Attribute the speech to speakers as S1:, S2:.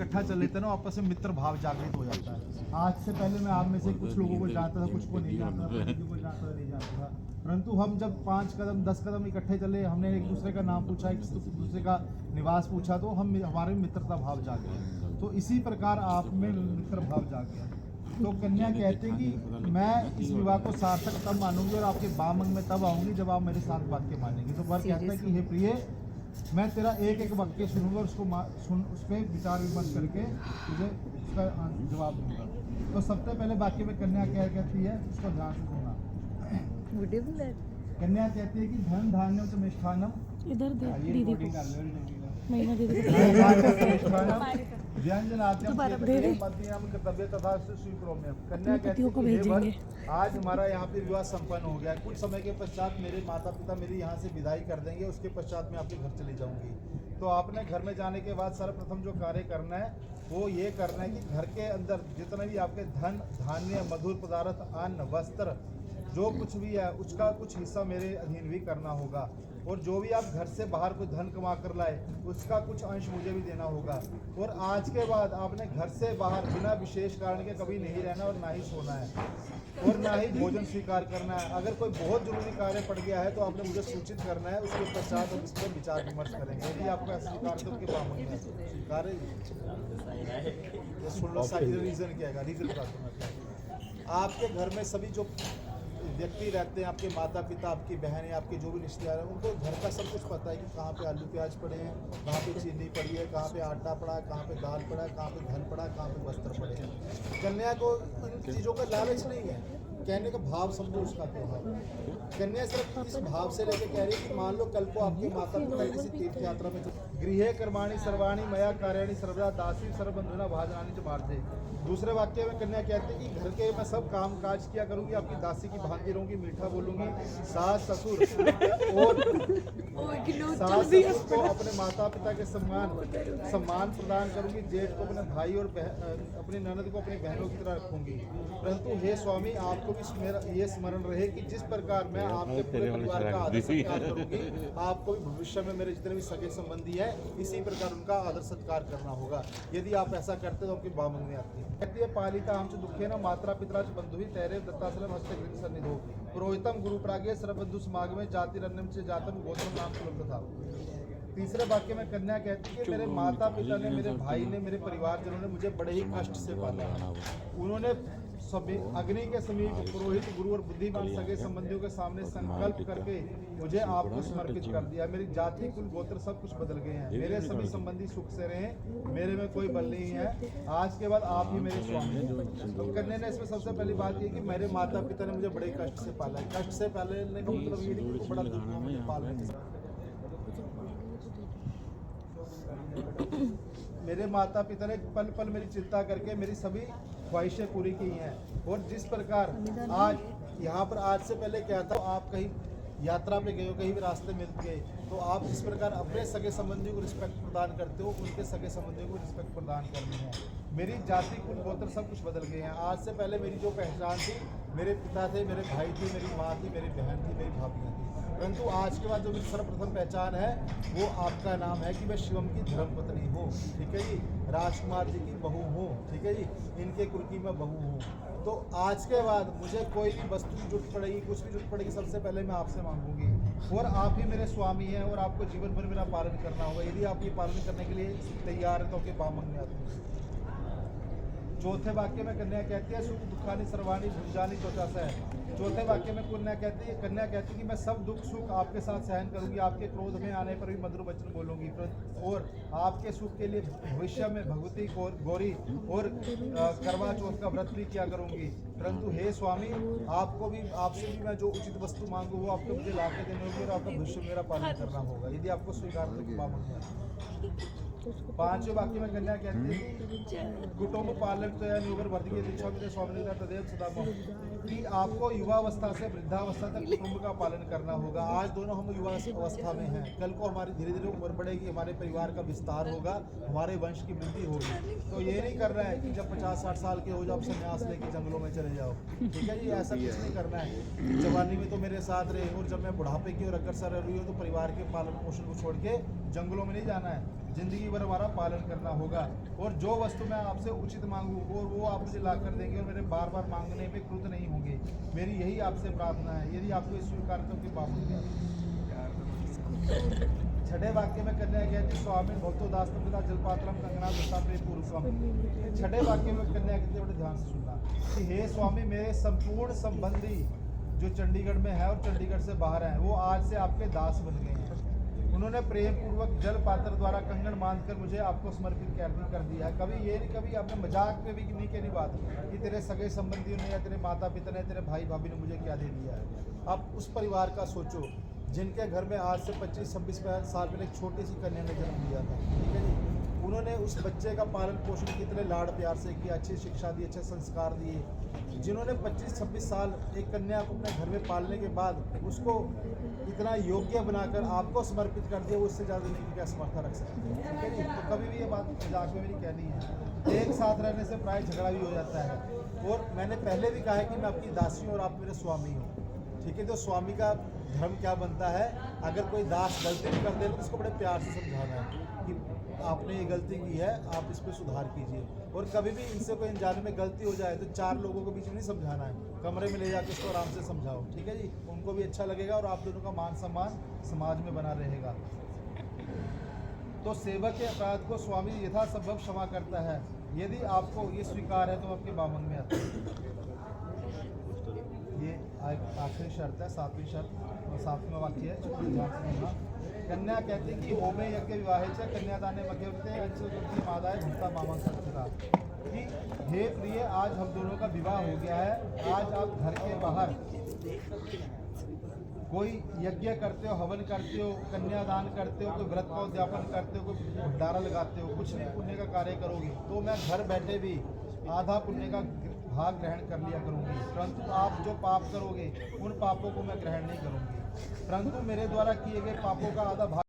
S1: इकट्ठा चल लेते हैं ना, आपस में मित्र भाव जागृत हो जाता है। आज से पहले मैं आप में से कुछ लोगों को जानता था, कुछ को नहीं जानता था, किसी को जानता था नहीं जानता था, परंतु हम जब 5 कदम 10 कदम इकट्ठे चले, हमने एक दूसरे का नाम पूछा, एक दूसरे का निवास पूछा, तो हम हमारे मित्रता भाव जाग गया। तो इसी प्रकार आप में मित्र भाव जाग गया। तो कन्या कहते हैं कि मैं इस विवाह को सार्थक तब मानूंगी और आपके बामंग में तब आऊंगी जब आप मेरे साथ वाक्य मानेंगे। तो वर कहता है कि हे प्रिय, मैं तेरा एक एक वाक्य सुनूंगा और उसको उस पर विचार विमर्श करके तुझे उसका जवाब दूंगा। तो सबसे पहले वाक्य में कन्या क्या कहती है, उसको ध्यान से सुनना। कन्या कहती है कि धन धान्य च मिष्ठानम,
S2: इधर देख दीदी को महीना दीदी
S1: कन्या कहती है आज हमारा यहाँ पे विवाह संपन्न हो गया। कुछ समय के पश्चात मेरे माता पिता मेरी यहाँ से विदाई कर देंगे, उसके पश्चात मैं आपके घर चली जाऊंगी। तो आपने घर में जाने के बाद सर्वप्रथम जो कार्य करना है वो ये करना है कि घर के अंदर जितने भी आपके धन धान्य मधुर पदार्थ अन्न वस्त्र जो कुछ भी है उसका कुछ हिस्सा मेरे अधीन भी करना होगा, और जो भी आप घर से बाहर कोई धन कमा कर लाए उसका कुछ अंश मुझे भी देना होगा। और आज के बाद आपने घर से बाहर बिना विशेष कारण के कभी नहीं रहना और ना ही सोना है और ना ही भोजन स्वीकार करना है। अगर कोई बहुत जरूरी कार्य पड़ गया है तो आपने मुझे सूचित करना है, उसके पश्चात हम इस पर विचार विमर्श करेंगे। यदि आपका स्वीकार तो के बामंग है स्वीकार सुन लो। रीजन क्या है, रीजन बताता हूँ। आपके घर में सभी जो व्यक्ति रहते हैं, आपके माता पिता, आपकी बहनें, आपके जो भी रिश्तेदार हैं, उनको घर का सब कुछ पता है कि कहाँ पे आलू प्याज पड़े हैं, कहाँ पे चीनी पड़ी है, कहाँ पे आटा पड़ा है, कहाँ पे दाल पड़ा है, कहाँ पे धन पड़ा है, कहाँ पे वस्त्र पड़े हैं। कन्या को इन चीज़ों का लालच नहीं है, कहने का भाव समझो उसका त्यौहार। कन्या सिर्फ इस भाव से लेकर कह रही है कि मान लो कल को आपके माता पिता किसी तीर्थ यात्रा में गृहे कर्माणि सर्वाणि मया कार्याणि सर्वदा दासी सर्वबंधुना भाजनानि च मार्जे। दूसरे वाक्य में कन्या कहती है कि घर के मैं सब काम काज किया करूंगी, आपकी दासी की भांति रहूंगी, मीठा बोलूंगी, सास ससुर और सास ससुर को अपने माता पिता के सम्मान प्रदान करूंगी, जेठ को अपने भाई और अपनी ननद को अपनी बहनों की तरह रखूंगी। परंतु हे स्वामी, आपको भी मेरा ये स्मरण रहे कि जिस प्रकार मैं आपके पूरे परिवार का आदर सत्कार करूंगी, आपको भी भविष्य में मेरे जितने भी सगे संबंधी है इसी प्रकार उनका आदर सत्कार करना होगा। यदि आप ऐसा करते तो आपकी बामंग में आती है। कहती है पालिता हमच दुखे न मात्रा पितरा च बंधु तैरे दत्तासलम हस्ते गृह सन्निधो पुरोहितम गुरु प्रागे सर्वबंधु समागमे जाति रन्नम से जातम गोत्रम नाम सुलभ था। तीसरे वाक्य में कन्या कहती है मेरे माता पिता ने, मेरे भाई ने, मेरे परिवारजनों ने मुझे बड़े ही कष्ट से पाला। उन्होंने अग्नि के समीप पुरोहित गुरु और बुद्धिमान सगे संबंधियों के सामने संकल्प करके मुझे आपको समर्पित कर दिया। मेरी जाति कुल गोत्र सब कुछ बदल गए हैं, मेरे सभी संबंधी सुख से रहें, मेरे में कोई बल नहीं है, आज के बाद आप ही मेरे स्वामी हैं। तो कन्या ने इसमें सबसे पहली बात ये कि मेरे माता पिता ने मुझे बड़े कष्ट से पाला है। कष्ट से पहले का मतलब ये नहीं कि बड़ा दुख पालना। मेरे माता पिता ने पल पल मेरी चिंता करके मेरी सभी ख्वाहिशें पूरी की हैं। और जिस प्रकार आज यहाँ पर आज से पहले क्या था, आप कहीं यात्रा पे गए हो, कहीं भी रास्ते मिल गए, तो आप जिस प्रकार अपने सगे संबंधियों को रिस्पेक्ट प्रदान करते हो, उनके सगे संबंधियों को रिस्पेक्ट प्रदान करनी है। मेरी जाति कुल गोत्र सब कुछ बदल गए हैं। आज से पहले मेरी जो पहचान थी, मेरे पिता थे, मेरे भाई थे, मेरी माँ थी, मेरी बहन थी, मेरी भाभियाँ थी, परंतु आज के बाद जो मेरी सर्वप्रथम पहचान है वो आपका नाम है कि मैं शिवम की धर्मपत्नी हूँ, ठीक है जी, राजकुमार जी की बहू हूँ, ठीक है जी, इनके कुल की मैं बहू हूँ। तो आज के बाद मुझे कोई भी वस्तु की जरूरत पड़ेगी, कुछ भी जरूरत पड़ेगी, सबसे पहले मैं आपसे मांगूंगी, और आप ही मेरे स्वामी हैं और आपको जीवन भर मेरा पालन करना होगा। यदि आप ये पालन करने के लिए तैयार है तो आपके बामंग में आते हैं। चौथे वाक्य में कन्या कहती है सुख दुखानी सर्वाणी भुंजानी चौचास है। चौथे वाक्य में कन्या कहती है कि मैं सब दुख सुख आपके साथ सहन करूंगी, आपके क्रोध में आने पर भी मधुर वचन बोलूंगी, और आपके सुख के लिए भविष्य में भगवती गौरी और करवा चौथ का व्रत भी किया करूंगी। परंतु हे स्वामी, आपसे भी मैं जो उचित वस्तु मांगू वो आपको मुझे ला के देनी होगी और आपका भविष्य में मेरा पालन करना होगा। यदि आपको स्वीकार तो बामंग। पांचवें वाक्य में कन्या कहती है कुटुंब पालन तो यानी वर्धकीय दीक्षा में स्वामी तदेव सदा कि आपको युवावस्था से वृद्धावस्था तक कुटुंब का पालन करना होगा। आज दोनों हम युवा अवस्था में हैं, कल को हमारी धीरे धीरे उम्र बढ़ेगी, हमारे परिवार का विस्तार होगा, हमारे वंश की वृद्धि होगी। तो ये नहीं करना है कि जब 50-60 साल के हो जाओ आप संन्यास लेके जंगलों में चले जाओ, ठीक है जी, ऐसा कुछ नहीं करना है। जवानी में तो मेरे साथ रहे और जब मैं बुढ़ापे की और अग्रसर रही हूँ तो परिवार के पालन पोषण को छोड़ के जंगलों में नहीं जाना है। जिंदगी भर हमारा पालन करना होगा। और जो वस्तु मैं आपसे उचित मांगूँ और वो आप मुझे ला कर देंगे और मेरे बार बार मांगने में क्रुद्ध नहीं होंगे। मेरी यही आपसे प्रार्थना है, यदि आपको इस स्वीकार तो की पाबंदी। छठे वाक्य में कन्या कहती स्वामी भक्तो दास्तम पिता जलपात्रम कंगना दत्ता प्रेम पूर्वकम। छठे वाक्य में कन्या कहती बड़े ध्यान से सुनना कि हे स्वामी, मेरे संपूर्ण संबंधी जो चंडीगढ़ में है और चंडीगढ़ से बाहर हैं, वो आज से आपके दास बन गए हैं। उन्होंने प्रेम पूर्वक जल पात्र द्वारा कंगन बांधकर मुझे आपको समर्पित कर दिया है। कभी ये नहीं, कभी आपने मजाक में भी नहीं कहनी बात कि तेरे सगे संबंधियों ने या तेरे माता पिता ने, तेरे भाई भाभी ने मुझे क्या दे दिया है। अब उस परिवार का सोचो जिनके घर में आज से 25-26 साल पहले एक छोटी सी कन्या ने जन्म लिया था, ठीक है जी। उन्होंने उस बच्चे का पालन पोषण कितने लाड़ प्यार से किया, अच्छी शिक्षा दी, अच्छे संस्कार दिए। जिन्होंने 25-26 साल एक कन्या को अपने घर में पालने के बाद उसको इतना योग्य बनाकर आपको समर्पित कर दिया, वो उससे ज़्यादा नहीं की क्या समर्था रख सकते हैं, ठीक है जी। तो कभी भी ये बात मजाक में भी नहीं कहनी है। एक साथ रहने से प्राय झगड़ा भी हो जाता है। और मैंने पहले भी कहा है कि मैं आपकी दासी हूँ और आप मेरे स्वामी हो, ठीक है। तो स्वामी का धर्म क्या बनता है, अगर कोई दास गलती भी कर दे तो उसको बड़े प्यार से समझाना है कि आपने ये गलती की है, आप इस पर सुधार कीजिए। और कभी भी इनसे कोई अनजाने में गलती हो जाए तो 4 लोगों के बीच में नहीं समझाना है, कमरे में ले जाकर उसको आराम से समझाओ, ठीक है जी। उनको भी अच्छा लगेगा और आप दोनों का मान सम्मान समाज में बना रहेगा। तो सेवक के अपराध को स्वामी यथासंभव क्षमा करता है। यदि आपको ये स्वीकार है तो आपके बावन में आता है। ये आखिरी शर्त है, 7वीं शर्त और 7वां वाक्य है, ध्यान से सुनना। कन्या कहती कि होमे यज्ञ विवाहे च कन्यादाने मध्यवर्ती अंशुति मादाय भक्ता मामा सत्ता कि हे प्रिय, आज हम दोनों का विवाह हो गया है। आज आप घर के बाहर कोई यज्ञ करते हो, हवन करते हो, कन्यादान करते हो, कोई व्रत का उद्यापन करते हो, कोई भंडारा लगाते हो, कुछ भी पुण्य का कार्य करोगे तो मैं घर बैठे भी आधा पुण्य का भाग ग्रहण कर लिया करूँगी। परंतु आप जो पाप करोगे उन पापों को मैं ग्रहण नहीं करूँगी, परंतु मेरे द्वारा किए गए पापों का आधा भाग